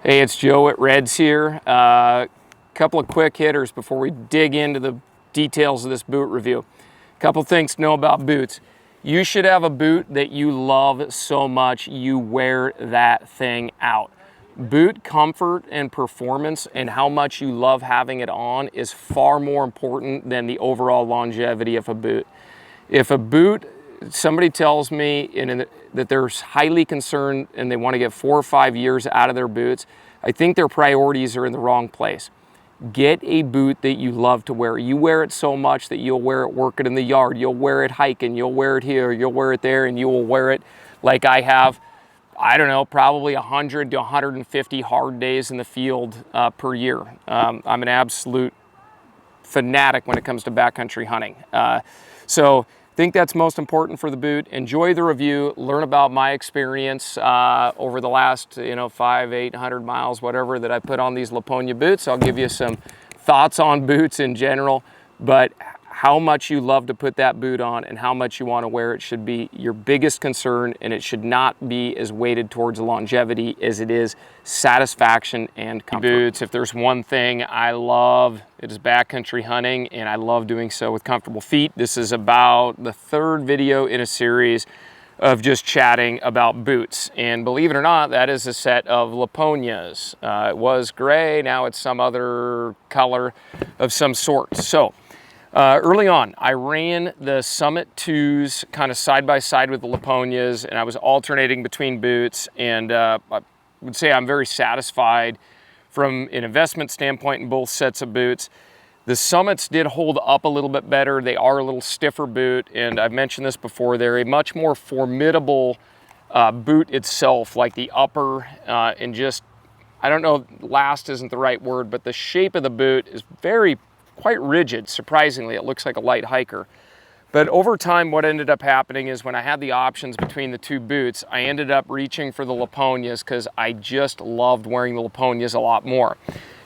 Hey, it's Joe at Reds here. Couple of quick hitters before we dig into the details of this boot review. Couple things to know about boots. You should have a boot that you love so much you wear that thing out. Boot comfort and performance and how much you love having it on is far more important than the overall longevity of a boot. If a boot, somebody tells me that they're highly concerned and they want to get 4 or 5 years out of their boots, I think their priorities are in the wrong place. Get a boot that you love to wear. You wear it so much that you'll wear it working in the yard, you'll wear it hiking, you'll wear it here, you'll wear it there, and you will wear it like I have, I don't know, probably 100 to 150 hard days in the field per year. I'm an absolute fanatic when it comes to backcountry hunting. So I think that's most important for the boot. Enjoy the review, learn about my experience over the last 500-800 miles, whatever, that I put on these Lapponia boots. I'll give you some thoughts on boots in general, but how much you love to put that boot on and how much you want to wear it should be your biggest concern, and it should not be as weighted towards longevity as it is satisfaction and comfort. Boots, if there's one thing I love, it is backcountry hunting, and I love doing so with comfortable feet. This is about the 3rd video in a series of just chatting about boots, and believe it or not, that is a set of Lapponias. It was gray, now it's some other color of some sort. So early on, I ran the Summit 2s kind of side by side with the Lapponias, and I was alternating between boots, and I would say I'm very satisfied from an investment standpoint in both sets of boots. The Summits did hold up a little bit better. They are a little stiffer boot, and I've mentioned this before, they're a much more formidable boot itself, like the upper and just, I don't know, last isn't the right word, but the shape of the boot is quite rigid. Surprisingly, it looks like a light hiker. But over time, what ended up happening is when I had the options between the 2 boots, I ended up reaching for the Lapponias because I just loved wearing the Lapponias a lot more.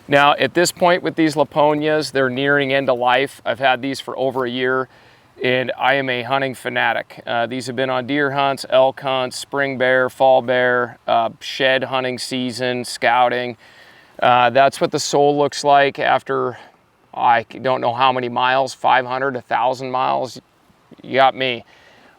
Now, at this point with these Lapponias, they're nearing end of life. I've had these for over a year, and I am a hunting fanatic. These have been on deer hunts, elk hunts, spring bear, fall bear, shed hunting season, scouting. That's what the sole looks like after, I don't know how many miles, 500, 1,000 miles, you got me.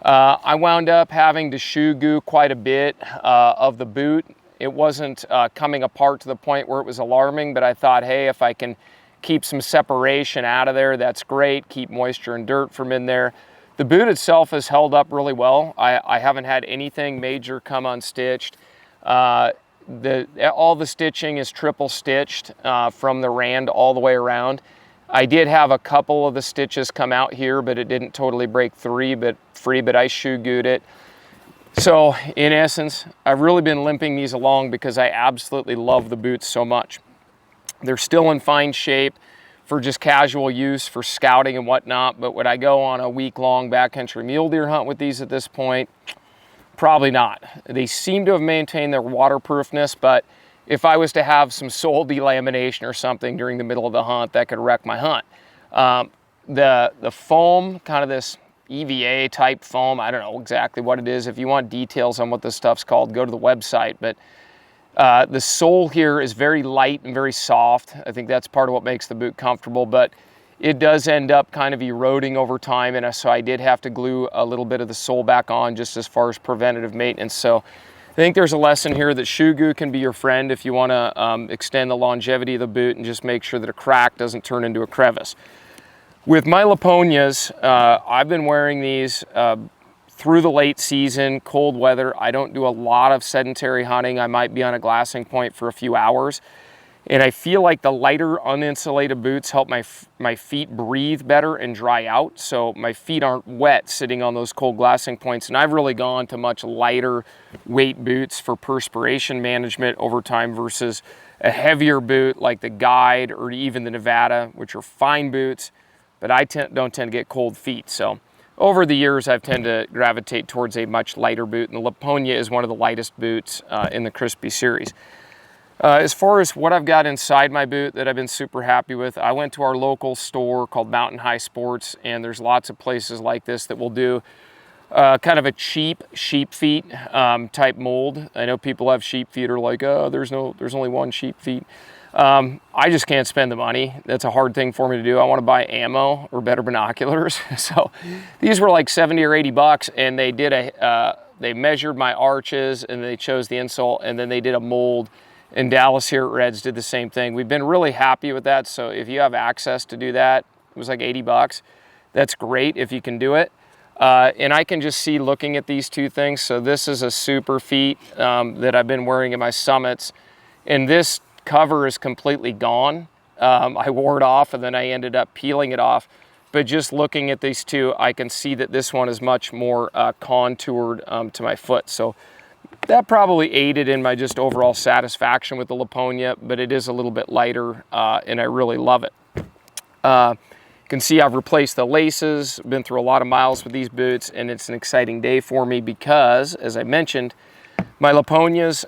I wound up having to shoe goo quite a bit of the boot. It wasn't coming apart to the point where it was alarming, but I thought, hey, if I can keep some separation out of there, that's great, keep moisture and dirt from in there. The boot itself has held up really well. I haven't had anything major come unstitched. All the stitching is triple stitched from the rand all the way around. I did have a couple of the stitches come out here, but it didn't totally break free, but I shoe gooed it. So in essence, I've really been limping these along because I absolutely love the boots so much. They're still in fine shape for just casual use, for scouting and whatnot, but would I go on a week-long backcountry mule deer hunt with these at this point? Probably not. They seem to have maintained their waterproofness, but if I was to have some sole delamination or something during the middle of the hunt, that could wreck my hunt. The foam, kind of this EVA type foam, I don't know exactly what it is. If you want details on what this stuff's called, go to the website. But the sole here is very light and very soft. I think that's part of what makes the boot comfortable, but it does end up kind of eroding over time, and so I did have to glue a little bit of the sole back on just as far as preventative maintenance. So I think there's a lesson here that shoe goo can be your friend if you want to extend the longevity of the boot and just make sure that a crack doesn't turn into a crevice. With my Lapponias, I've been wearing these through the late season, cold weather. I don't do a lot of sedentary hunting. I might be on a glassing point for a few hours. And I feel like the lighter uninsulated boots help my feet breathe better and dry out, so my feet aren't wet sitting on those cold glassing points. And I've really gone to much lighter weight boots for perspiration management over time versus a heavier boot like the Guide or even the Nevada, which are fine boots, but I don't tend to get cold feet. So over the years, I've tended to gravitate towards a much lighter boot, and the Lapponia is one of the lightest boots in the Crispi series. As far as what I've got inside my boot that I've been super happy with, I went to our local store called Mountain High Sports, and there's lots of places like this that will do kind of a cheap sheep feet type mold. I know people have sheep feet are like, oh, there's only one sheep feet. I just can't spend the money. That's a hard thing for me to do. I want to buy ammo or better binoculars. So these were like 70 or 80 bucks, and they did they measured my arches, and they chose the insole, and then they did a mold. And Dallas here at Reds did the same thing. We've been really happy with that. So if you have access to do that, it was like 80 bucks. That's great if you can do it. And I can just see looking at these two things. So this is a super feet that I've been wearing in my summits, and this cover is completely gone. I wore it off and then I ended up peeling it off. But just looking at these two, I can see that this one is much more contoured to my foot. So that probably aided in my just overall satisfaction with the Lapponia, but it is a little bit lighter and I really love it. You can see I've replaced the laces, been through a lot of miles with these boots, and it's an exciting day for me because, as I mentioned, my Lapponias,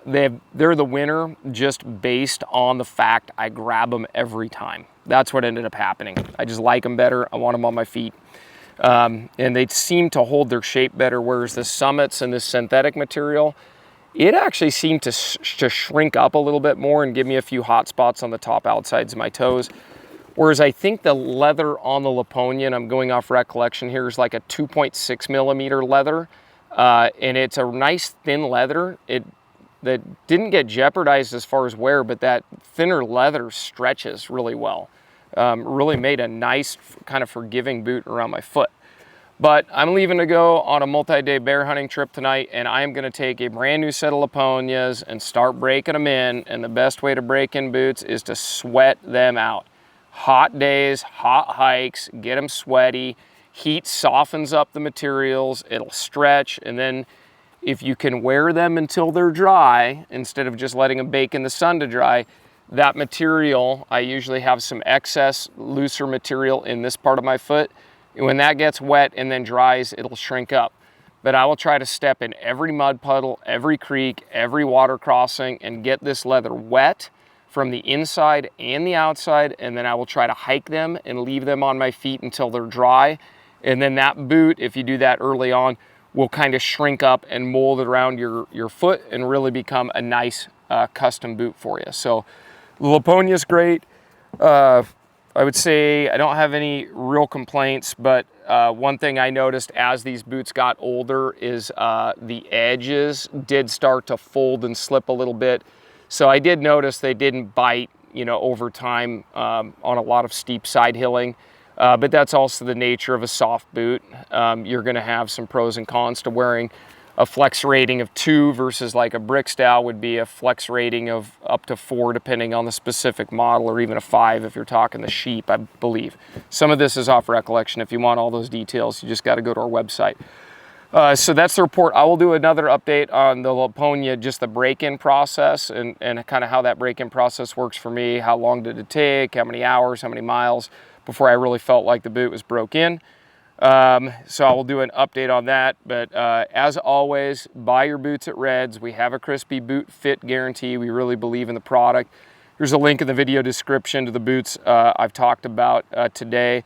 they're the winner just based on the fact I grab them every time. That's what ended up happening. I just like them better. I want them on my feet. And they seem to hold their shape better, whereas the Summits and this synthetic material, it actually seemed to shrink up a little bit more and give me a few hot spots on the top outsides of my toes. Whereas I think the leather on the Lapponia, and I'm going off recollection here, is like a 2.6 millimeter leather. And it's a nice thin leather. That didn't get jeopardized as far as wear, but that thinner leather stretches really well. Really made a nice kind of forgiving boot around my foot. But I'm leaving to go on a multi-day bear hunting trip tonight, and I'm gonna take a brand new set of Lapponias and start breaking them in. And the best way to break in boots is to sweat them out. Hot days, hot hikes, get them sweaty. Heat softens up the materials, it'll stretch, and then if you can wear them until they're dry, instead of just letting them bake in the sun to dry, that material, I usually have some excess looser material in this part of my foot. When that gets wet and then dries, it'll shrink up. But I will try to step in every mud puddle, every creek, every water crossing, and get this leather wet from the inside and the outside, and then I will try to hike them and leave them on my feet until they're dry. And then that boot, if you do that early on, will kind of shrink up and mold around your foot and really become a nice custom boot for you. So the Lapponia is great. I would say I don't have any real complaints, but one thing I noticed as these boots got older is the edges did start to fold and slip a little bit. So I did notice they didn't bite, you know, over time on a lot of steep side hilling. But that's also the nature of a soft boot. You're going to have some pros and cons to wearing a flex rating of 2 versus like a brick style would be a flex rating of up to 4 depending on the specific model, or even a 5 if you're talking the sheep, I believe. Some of this is off recollection. If you want all those details, you just got to go to our website. So that's the report. I will do another update on the Lapponia, just the break-in process and kind of how that break-in process works for me. How long did it take? How many hours? How many miles before I really felt like the boot was broke in? So I will do an update on that. But as always, buy your boots at Reds. We have a Crispi boot fit guarantee. We really believe in the product. Here's a link in the video description to the boots I've talked about today.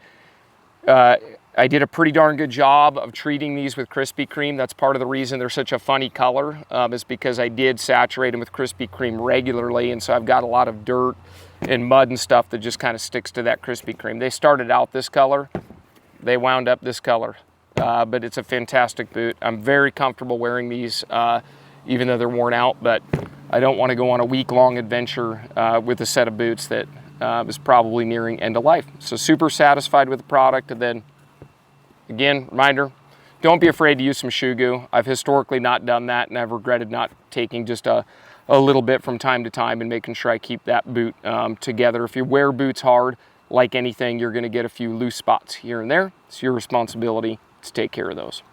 I did a pretty darn good job of treating these with Crispi Cream. That's part of the reason they're such a funny color, is because I did saturate them with Crispi Cream regularly, and so I've got a lot of dirt and mud and stuff that just kind of sticks to that Crispi Cream. They started out this color, they wound up this color, but it's a fantastic boot. I'm very comfortable wearing these, even though they're worn out, but I don't want to go on a week-long adventure with a set of boots that is probably nearing end of life. So super satisfied with the product. And then again, reminder, don't be afraid to use some shoe goo. I've historically not done that, and I've regretted not taking just a little bit from time to time and making sure I keep that boot together. If you wear boots hard, like anything, you're going to get a few loose spots here and there. It's your responsibility to take care of those.